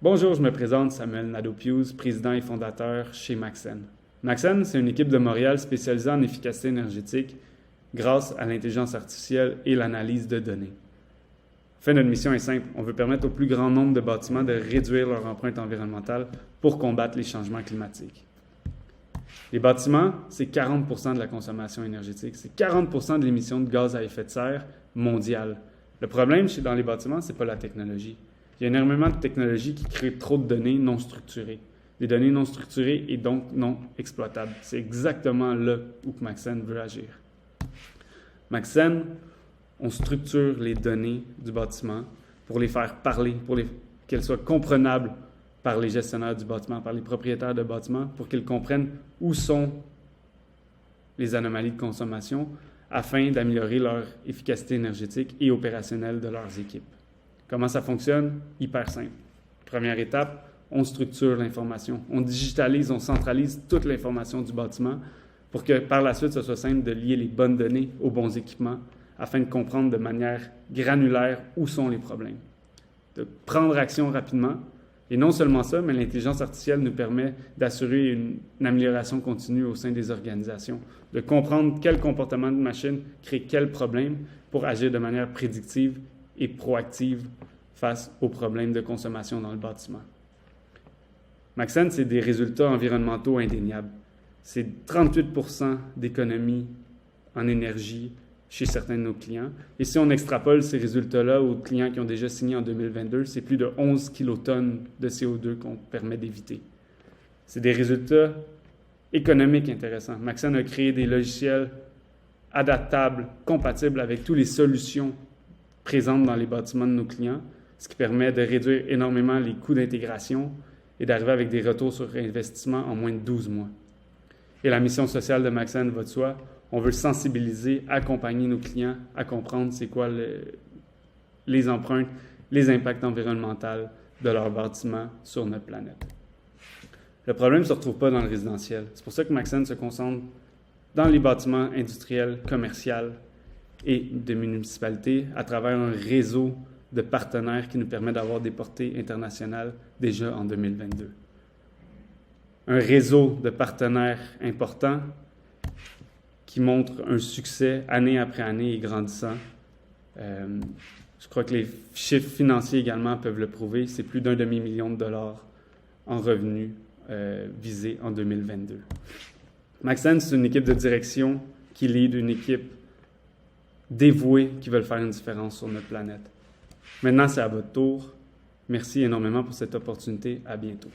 Bonjour, je me présente Samuel Nadeau-Pius, président et fondateur chez Maxen. Maxen, c'est une équipe de Montréal spécialisée en efficacité énergétique grâce à l'intelligence artificielle et l'analyse de données. En fait, notre mission est simple. On veut permettre au plus grand nombre de bâtiments de réduire leur empreinte environnementale pour combattre les changements climatiques. Les bâtiments, c'est 40 % de la consommation énergétique. C'est 40 % de l'émission de gaz à effet de serre mondiale. Le problème dans les bâtiments, ce n'est pas la technologie. Il y a énormément de technologies qui créent trop de données non structurées. Des données non structurées et donc non exploitables. C'est exactement là où Maxen veut agir. Maxen, on structure les données du bâtiment pour les faire parler, qu'elles soient comprenables par les gestionnaires du bâtiment, par les propriétaires de bâtiments, pour qu'ils comprennent où sont les anomalies de consommation afin d'améliorer leur efficacité énergétique et opérationnelle de leurs équipes. Comment ça fonctionne? Hyper simple. Première étape, on structure l'information. On digitalise, on centralise toute l'information du bâtiment pour que par la suite, ce soit simple de lier les bonnes données aux bons équipements afin de comprendre de manière granulaire où sont les problèmes. De prendre action rapidement. Et non seulement ça, mais l'intelligence artificielle nous permet d'assurer une amélioration continue au sein des organisations, de comprendre quel comportement de machine crée quel problème pour agir de manière prédictive et proactive face aux problèmes de consommation dans le bâtiment. Maxen, c'est des résultats environnementaux indéniables. C'est 38 % d'économie en énergie chez certains de nos clients. Et si on extrapole ces résultats-là aux clients qui ont déjà signé en 2022, c'est plus de 11 kilotonnes de CO2 qu'on permet d'éviter. C'est des résultats économiques intéressants. Maxen a créé des logiciels adaptables, compatibles avec toutes les solutions présentes dans les bâtiments de nos clients, ce qui permet de réduire énormément les coûts d'intégration et d'arriver avec des retours sur investissement en moins de 12 mois. Et la mission sociale de Maxen va de soi. On veut sensibiliser, accompagner nos clients à comprendre c'est quoi les empreintes, les impacts environnementaux de leur bâtiment sur notre planète. Le problème ne se retrouve pas dans le résidentiel. C'est pour ça que Maxen se concentre dans les bâtiments industriels, commerciaux et de municipalités à travers un réseau de partenaires qui nous permet d'avoir des portées internationales déjà en 2022. Un réseau de partenaires importants qui montre un succès année après année et grandissant. Je crois que les chiffres financiers également peuvent le prouver. C'est plus d'1 demi-million de dollars en revenus visés en 2022. Maxen, c'est une équipe de direction qui lead une équipe dévouée qui veut faire une différence sur notre planète. Maintenant, c'est à votre tour. Merci énormément pour cette opportunité. À bientôt.